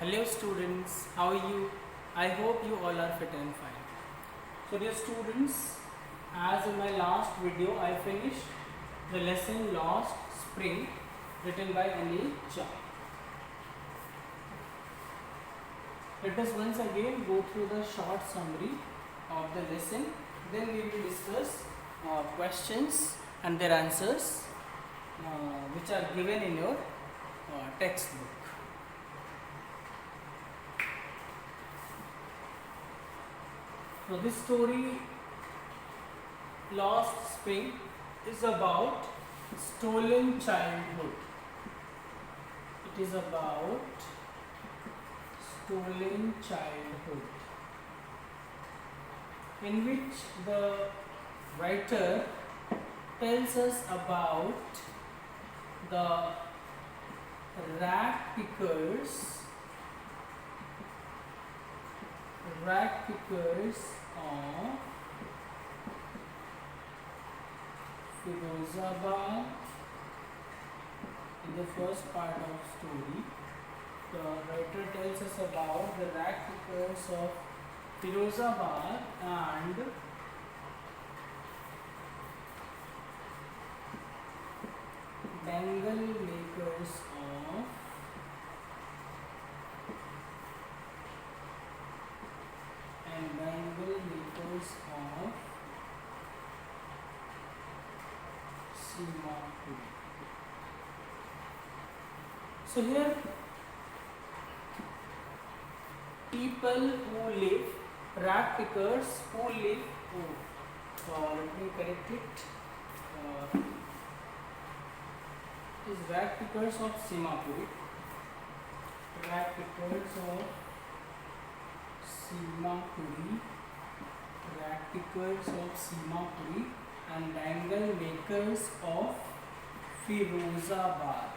Hello students, how are you? I hope you all are fit and fine. So dear students, as in my last video I finished the lesson Lost Spring written by Anil Jha. Let us once again go through the short summary of the lesson. Then we will discuss questions and their answers which are given in your textbook. So this story, Lost Spring, is about stolen childhood. It is about stolen childhood, in which the writer tells us about the rag pickers of Firozabad. In the first part of story, the writer tells us about the rag pickers of Firozabad and bangle makers of Simapur. So here, people who live, rag pickers who live, let me correct it, is rag pickers of Simapur. Rag pickers of Simapuri, rag pickers of Simapuri and bangle makers of Firozabad.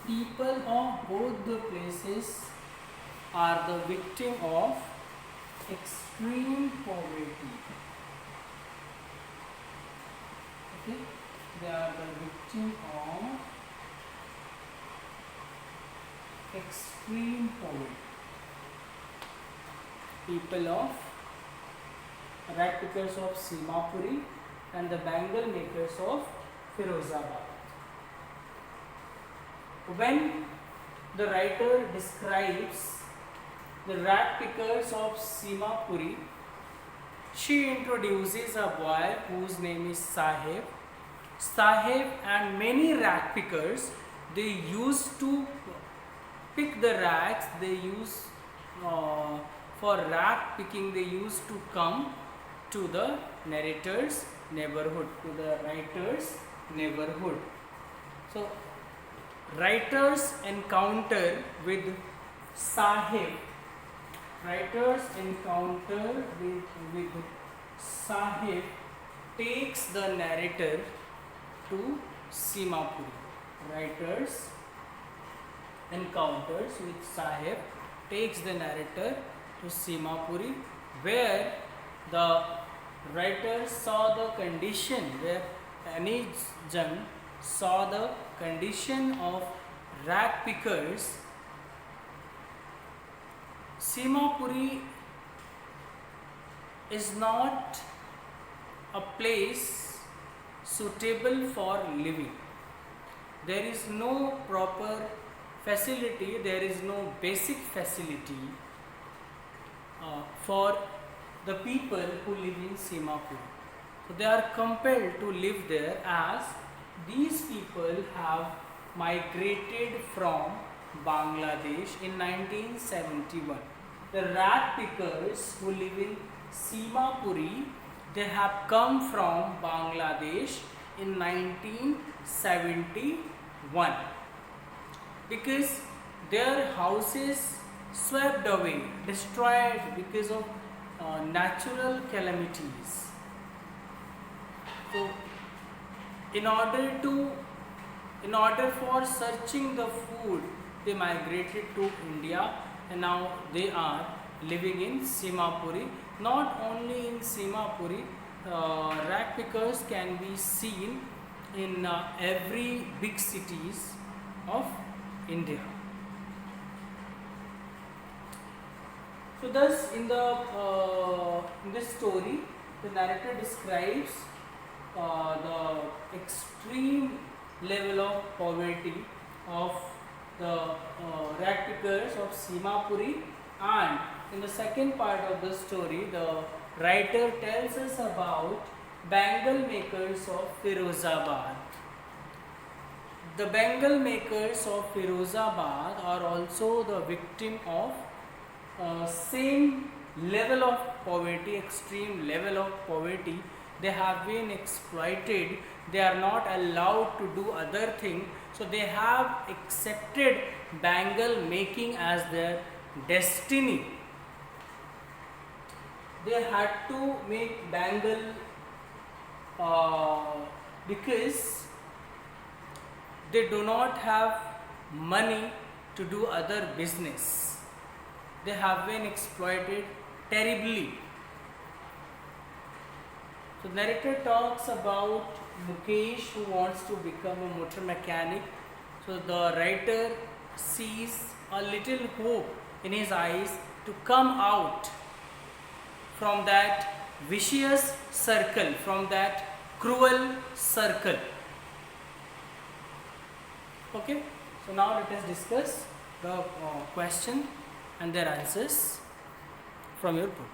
People of both the places are the victim of extreme poverty. Okay, they are the victim of extreme poverty. People of rag pickers of Simapuri and the bangle makers of Firozabad. When the writer describes the rag pickers of Simapuri, she introduces a boy whose name is Sahib. Sahib and many rag pickers, they used to pick the rags. They use for rag picking, they used to come to the narrator's neighborhood, to the writer's neighborhood. So writers encounter with Sahib. Writers encounter with Sahib takes the narrator to Simapuri. Writers encounters with Sahib takes the narrator to Simapuri, where the writer saw the condition, where Anil Jha saw the condition of rag pickers. Simapuri is not a place suitable for living. There is no proper facility, there is no basic facility for the people who live in Simapur. So they are compelled to live there, as these people have migrated from Bangladesh in 1971. The rag pickers who live in Simapuri, they have come from Bangladesh in 1971 because their houses swept away, destroyed because of natural calamities. So in order for searching the food, they migrated to India, and now they are living in Simapuri. Not only in Simapuri, rag pickers can be seen in every big cities of India. So thus in this story, the narrator describes the extreme level of poverty of the rag pickers of Simapuri, and in the second part of the story, the writer tells us about bangle makers of Firozabad. The bangle makers of Firozabad are also the victim of same level of poverty, extreme level of poverty. They have been exploited, they are not allowed to do other thing, so they have accepted bangle making as their destiny. They had to make bangle because they do not have money to do other business. They have been exploited terribly. So narrator talks about Mukesh who wants to become a motor mechanic. So the writer sees a little hope in his eyes to come out from that vicious circle, from that cruel circle. Okay, so now let us discuss the question and their answers from your book.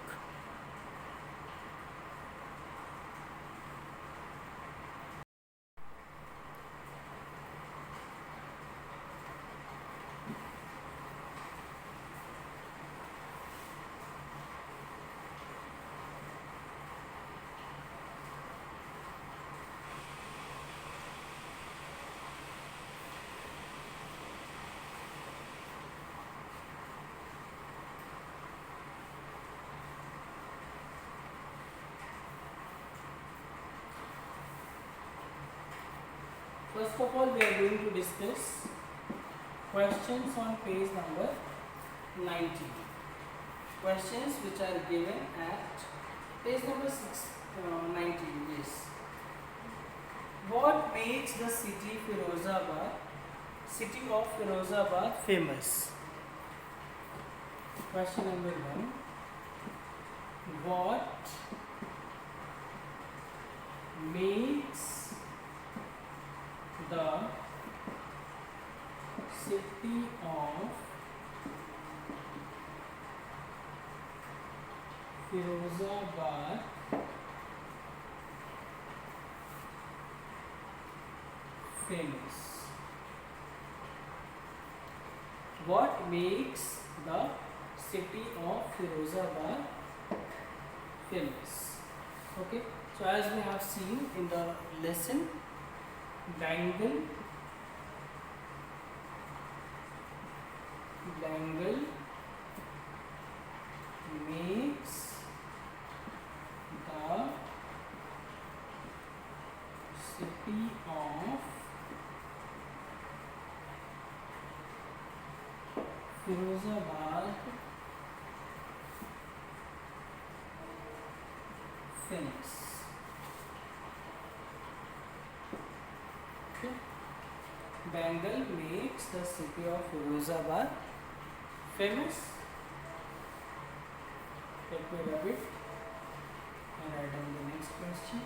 First of all, we are going to discuss questions on page number 19. Questions which are given at page number 19. Yes. What makes the city of Firozabad famous? Question number 1. What makes the city of Firozabad famous? What makes the city of Firozabad famous? Okay, so as we have seen in the lesson, bangle makes the city of Firozabad famous. Okay. Bangle makes the city of Firozabad famous. Let me rub it and write down the next question.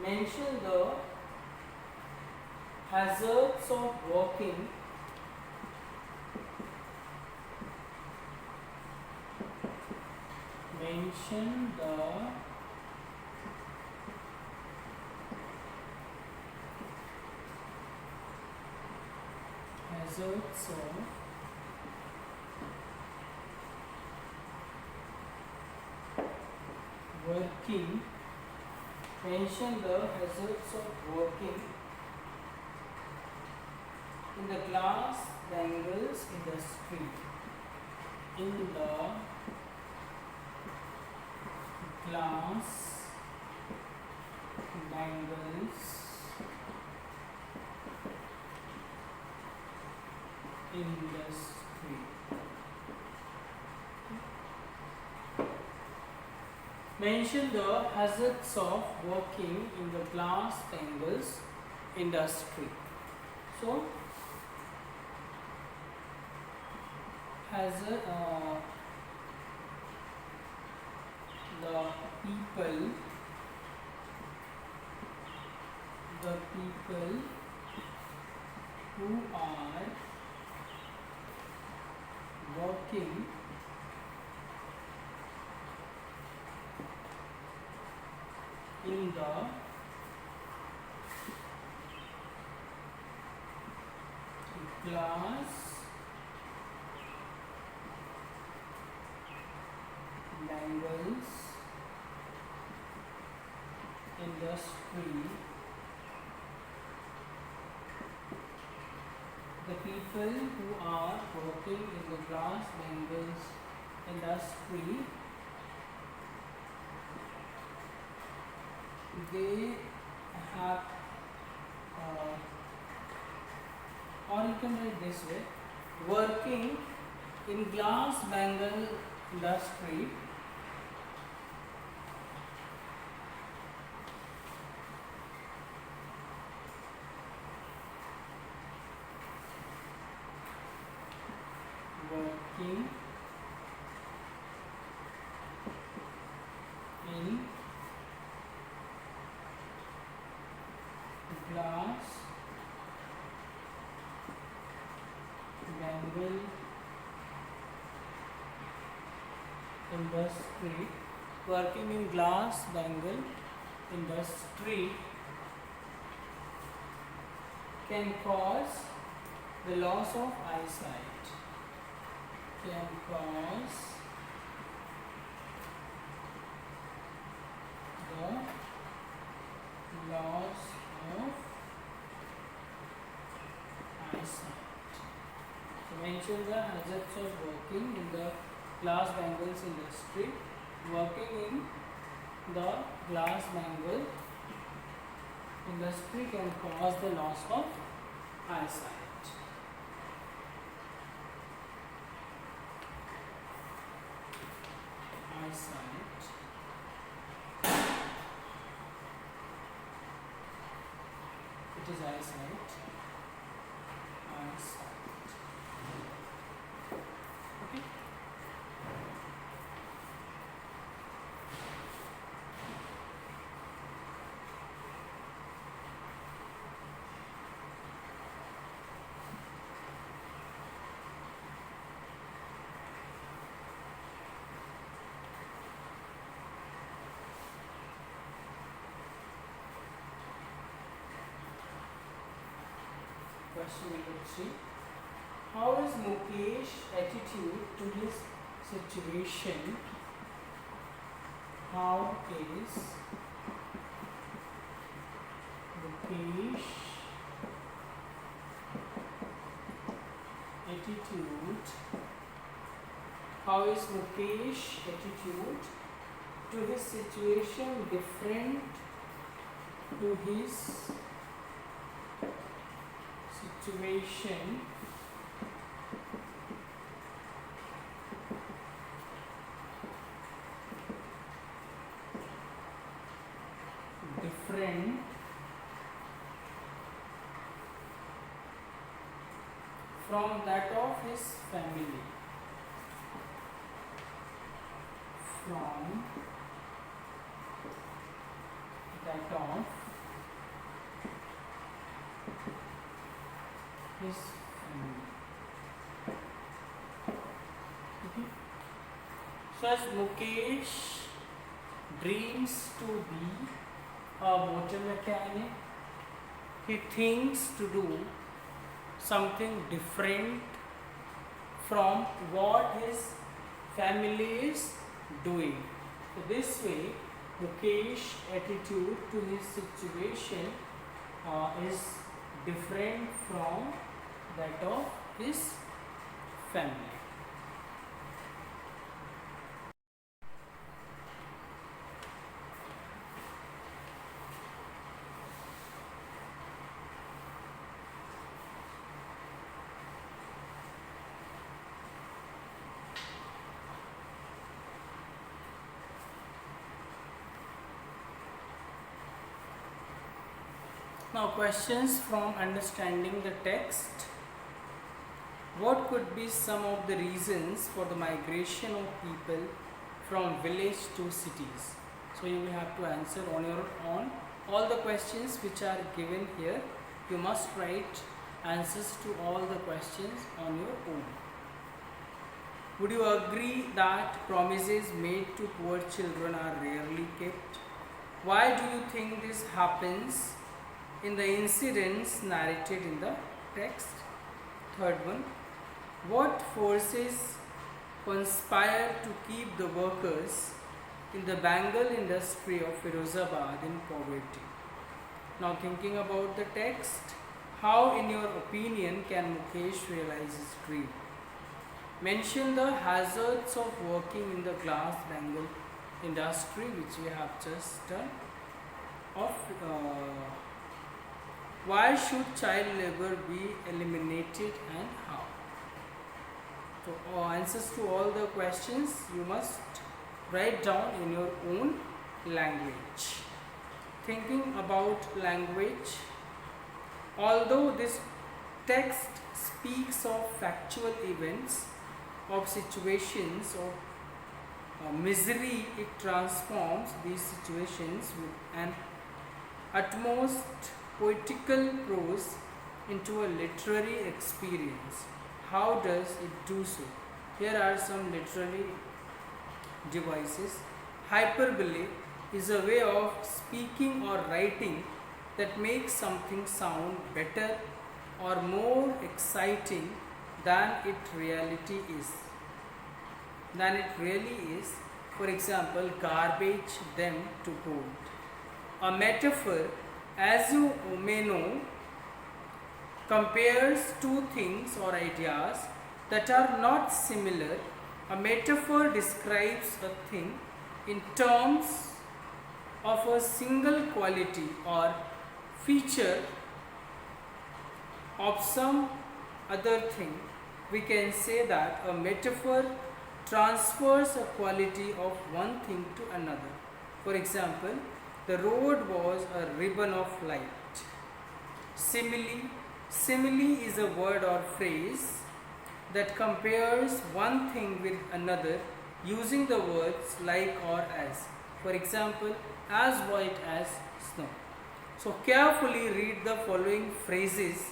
Mention the hazards of walking mention the hazards of working. Mention the hazards of working the glass bangles industry. In the glass bangles industry. Mention the hazards of working in the glass bangles industry. So, hazard, the people who are working in the glass bangles industry, the people who are working in the glass bangles industry, they have or you can write this way, working in glass bangle industry, working in glass bangle industry, working in glass bangle industry can cause the loss of eyesight, can cause the loss of eyesight. So mention the hazards of working in the glass bangles industry. Working in the glass bangle industry can cause the loss of eyesight. Eyesight. It is eyesight. Eyesight. Okay. Question number 3. How is Mukesh's attitude to his situation? How is Mukesh's attitude? How is Mukesh's attitude to his situation different to his situation different from that of his family, from that of his family. Okay. So as Mukesh dreams to be a water mechanic, he thinks to do something different from what his family is doing. So this way, Mukesh's attitude to his situation is different from that of his family. Now, questions from understanding the text. What could be some of the reasons for the migration of people from village to cities? So you will have to answer on your own. All the questions which are given here, you must write answers to all the questions on your own. Would you agree that promises made to poor children are rarely kept? Why do you think this happens in the incidents narrated in the text? Third one, what forces conspire to keep the workers in the Bengal industry of Firozabad in poverty? Now, thinking about the text, how in your opinion can Mukesh realize his dream? Mention the hazards of working in the glass Bengal industry, which we have just done. Why should child labor be eliminated and how? So answers to all the questions you must write down in your own language. Thinking about language, although this text speaks of factual events, of situations of misery, it transforms these situations with an utmost poetical prose into a literary experience. How does it do so? Here are some literary devices. Hyperbole is a way of speaking or writing that makes something sound better or more exciting than it really is. For example, garbage them to gold. A metaphor, as you may know, compares two things or ideas that are not similar. A metaphor describes a thing in terms of a single quality or feature of some other thing. We can say that a metaphor transfers a quality of one thing to another. For example, the road was a ribbon of light. Simile is a word or phrase that compares one thing with another using the words like or as. For example, as white as snow. So carefully read the following phrases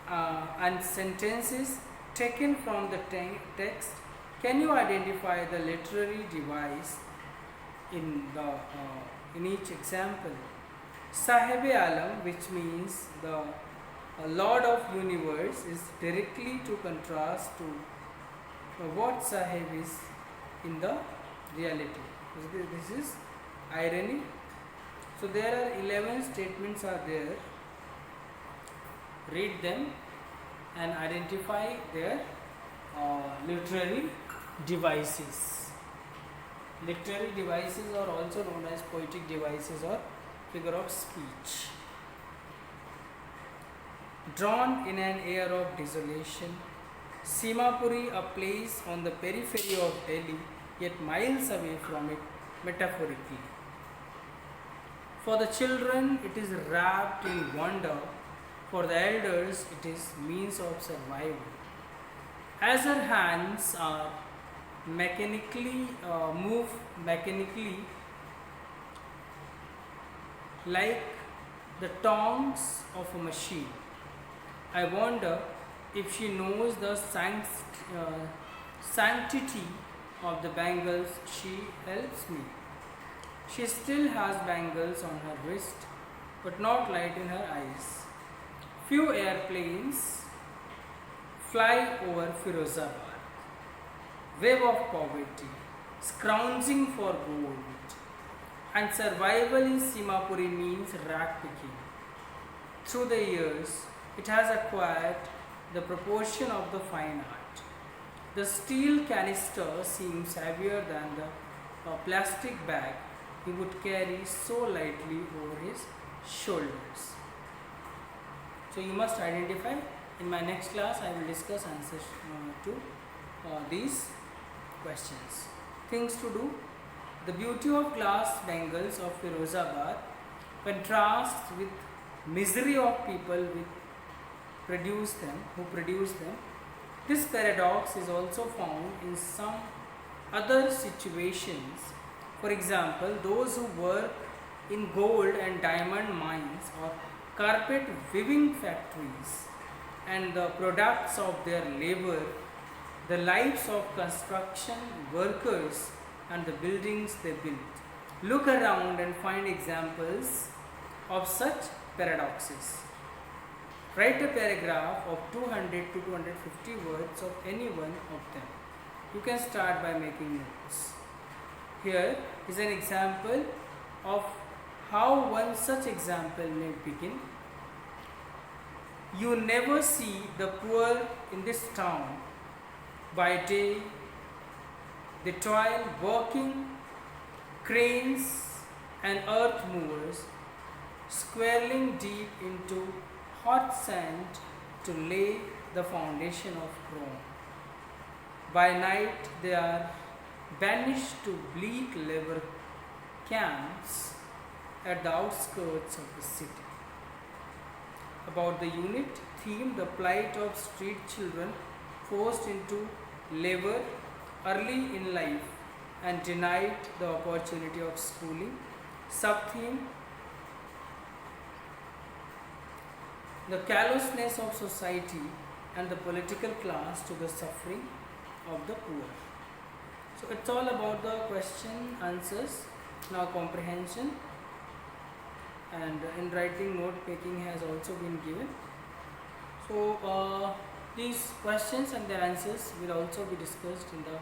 and sentences taken from the text. Can you identify the literary device in each example? Sahib-e-Alam, which means the Lord of Universe, is directly to contrast to what Sahib is in the reality. This is irony. So there are 11 statements are there. Read them and identify their literary devices. Literary devices are also known as poetic devices or figure of speech. Drawn in an air of desolation, Simapuri, a place on the periphery of Delhi, yet miles away from it metaphorically. For the children, it is wrapped in wonder. For the elders, it is means of survival. As her hands are move mechanically like the tongs of a machine, I wonder if she knows the sanctity of the bangles she helps me. She still has bangles on her wrist, but not light in her eyes. Few airplanes fly over Firozabad. Wave of poverty, scrounging for gold, and survival in Simapuri means rat picking. Through the years, it has acquired the proportion of the fine art. The steel canister seems heavier than the plastic bag he would carry so lightly over his shoulders. So you must identify. In my next class, I will discuss answers to these questions. Things to do. The beauty of glass bangles of Firozabad contrasts with misery of people who produce them. This paradox is also found in some other situations. For example, those who work in gold and diamond mines or carpet weaving factories and the products of their labor, the lives of construction workers and the buildings they build. Look around and find examples of such paradoxes. Write a paragraph of 200 to 250 words of any one of them. You can start by making notes. Here is an example of how one such example may begin. You never see the poor in this town. By day, they toil working cranes and earth movers, squirreling deep into hot sand to lay the foundation of Rome. By night, they are banished to bleak labor camps at the outskirts of the city. About the unit theme, the plight of street children forced into labor early in life and denied the opportunity of schooling. Sub-theme, the callousness of society and the political class to the suffering of the poor. So it's all about the question answers. Now comprehension and in writing note taking has also been given. So these questions and their answers will also be discussed in the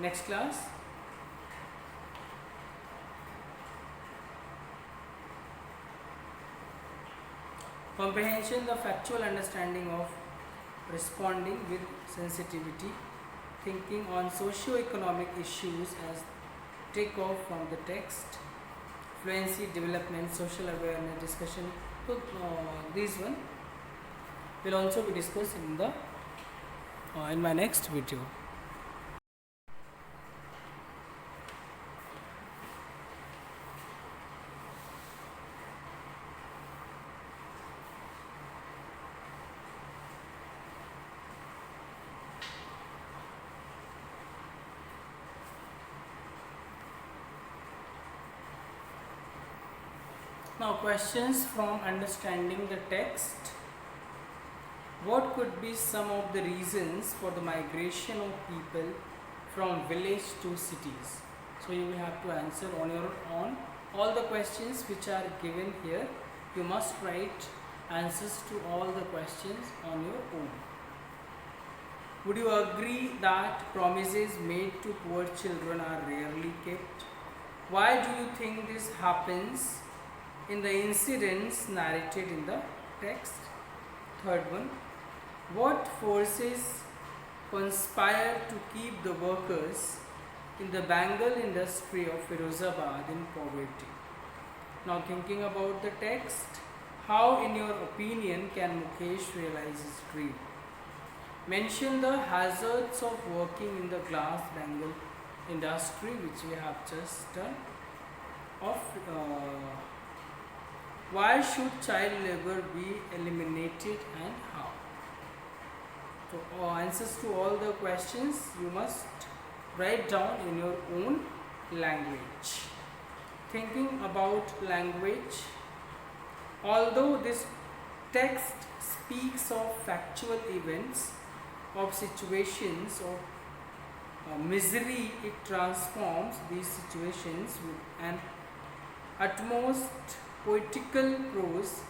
next class. Comprehension, the factual understanding of responding with sensitivity, thinking on socio-economic issues as take off from the text, fluency, development, social awareness, discussion. So these one will also be discussed in the in my next video. Now questions from understanding the text. What could be some of the reasons for the migration of people from village to cities? So you will have to answer on your own. All the questions which are given here, you must write answers to all the questions on your own. Would you agree that promises made to poor children are rarely kept? Why do you think this happens in the incidents narrated in the text? Third one, what forces conspire to keep the workers in the bangle industry of Firozabad in poverty? Now thinking about the text, how in your opinion can Mukesh realize his dream? Mention the hazards of working in the glass bangle industry, which we have just done. Why should child labor be eliminated and how? So answers to all the questions you must write down in your own language. Thinking about language, although this text speaks of factual events, of situations of misery, it transforms these situations with an utmost poetical prose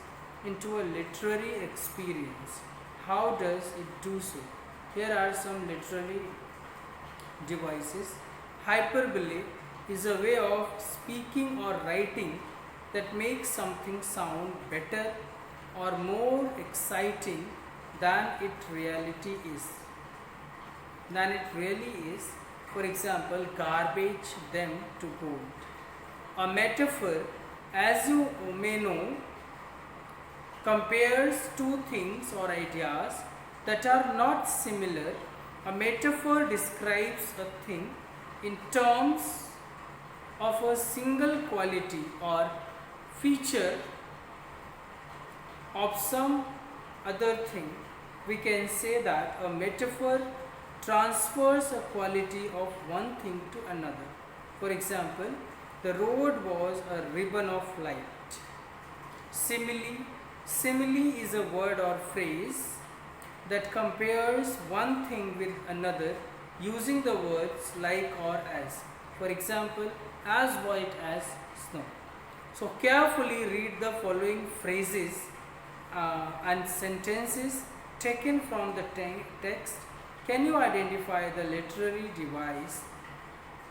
into a literary experience. How does it do so? Here are some literary devices. Hyperbole is a way of speaking or writing that makes something sound better or more exciting than it reality is. Than it really is. For example, garbage them to gold. A metaphor, as you may know, compares two things or ideas that are not similar. A metaphor describes a thing in terms of a single quality or feature of some other thing. We can say that a metaphor transfers a quality of one thing to another. For example, the road was a ribbon of light. Simile is a word or phrase that compares one thing with another using the words like or as. For example, as white as snow. So carefully read the following phrases and sentences taken from the text. Can you identify the literary device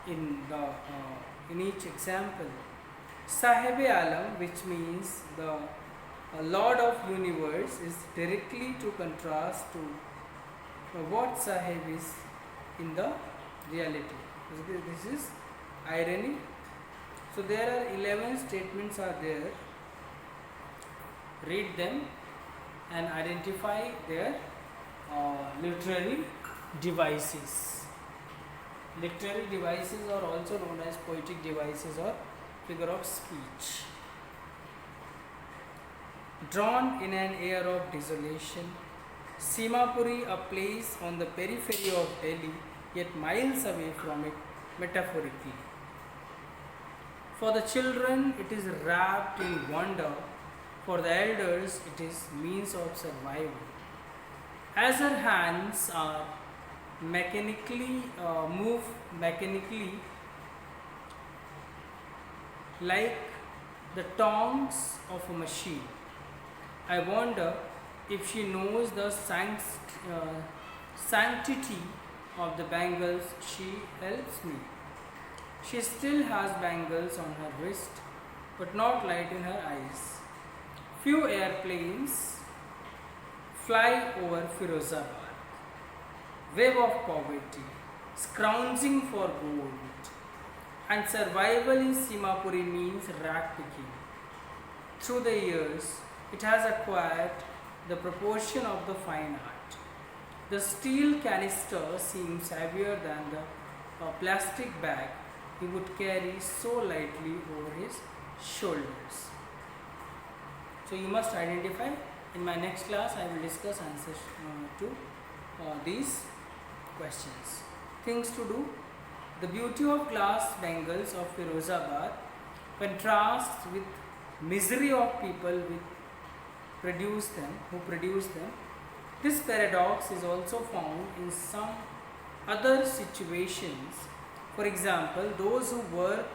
in each example? Sahib-e-Alam, which means the Lord of Universe, is directly to contrast to what Sahib is in the reality. This is irony. So there are 11 statements are there. Read them and identify their literary devices. Literary devices are also known as poetic devices or figure of speech. Drawn in an air of desolation, Simapuri, a place on the periphery of Delhi, yet miles away from it metaphorically. For the children, it is wrapped in wonder. For the elders, it is means of survival. As her hands are move mechanically like the tongs of a machine, I wonder if she knows the sanctity of the bangles she helps me. She still has bangles on her wrist, but not light in her eyes. Few airplanes fly over Firozabad, wave of poverty, scrounging for gold, and survival in Simapuri means rag picking. Through the years, it has acquired the proportion of the fine art. The steel canister seems heavier than the plastic bag he would carry so lightly over his shoulders. So you must identify. In my next class, I will discuss answers to these questions. Things to do. The beauty of glass bangles of Firozabad contrasts with misery of people who produce them. This paradox is also found in some other situations. For example, those who work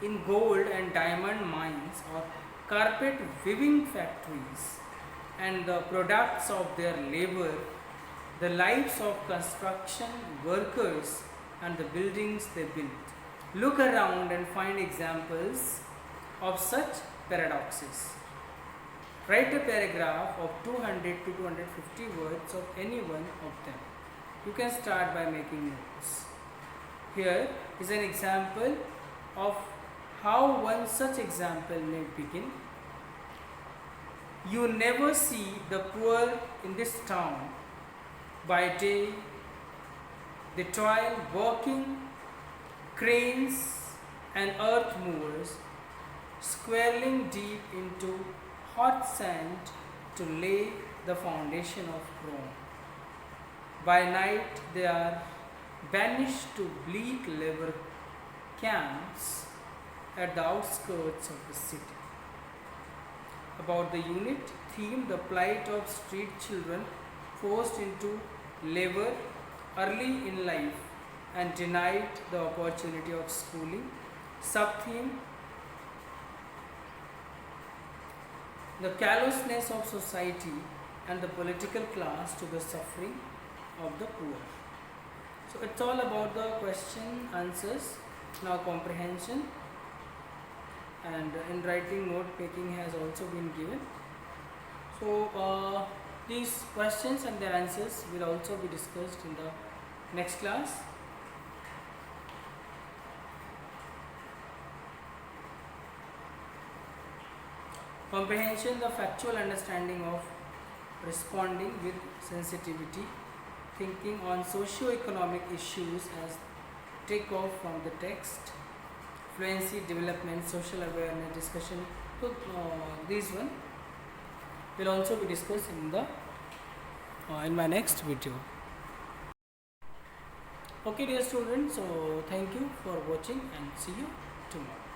in gold and diamond mines or carpet weaving factories and the products of their labor, the lives of construction workers and the buildings they built. Look around and find examples of such paradoxes. Write a paragraph of 200 to 250 words of any one of them. You can start by making notes. Here is an example of how one such example may begin. You never see the poor in this town. By day, they toil working cranes and earth movers, squirreling deep into hot sand to lay the foundation of Rome. By night, they are banished to bleak labor camps at the outskirts of the city. About the unit theme, the plight of street children forced into labor early in life and denied the opportunity of schooling. Sub-theme, the callousness of society and the political class to the suffering of the poor. So it's all about the question answers. Now comprehension and in writing note taking has also been given. So These questions and their answers will also be discussed in the next class. Comprehension, the factual understanding of responding with sensitivity, thinking on socio-economic issues as take off from the text, fluency development, social awareness discussion. So these one will also be discussed in my next video. Okay dear students, so thank you for watching and see you tomorrow.